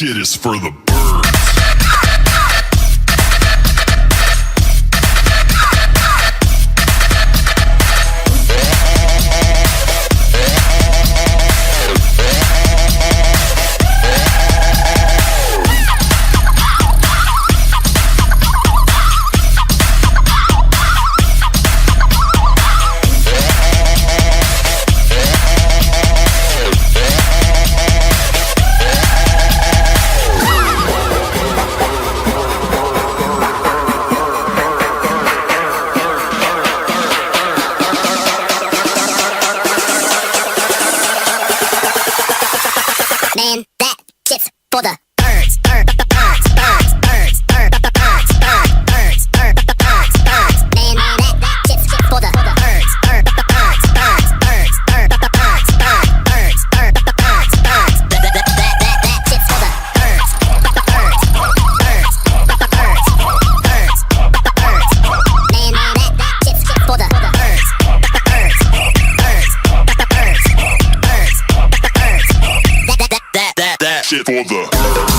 shit is for the birds. Man, that shit's for the birds. Birds, birds, birds, birds, birds, birds, birds, birds, birds, birds. Man, that shit's for the birds. Birds, birds, birds, birds, birds, birds, birds, birds, birds, birds. That shit's for the birds. Birds, birds, birds, birds, birds. Man, that shit's for the birds. Birds, birds, birds, birds, birds. That shit for the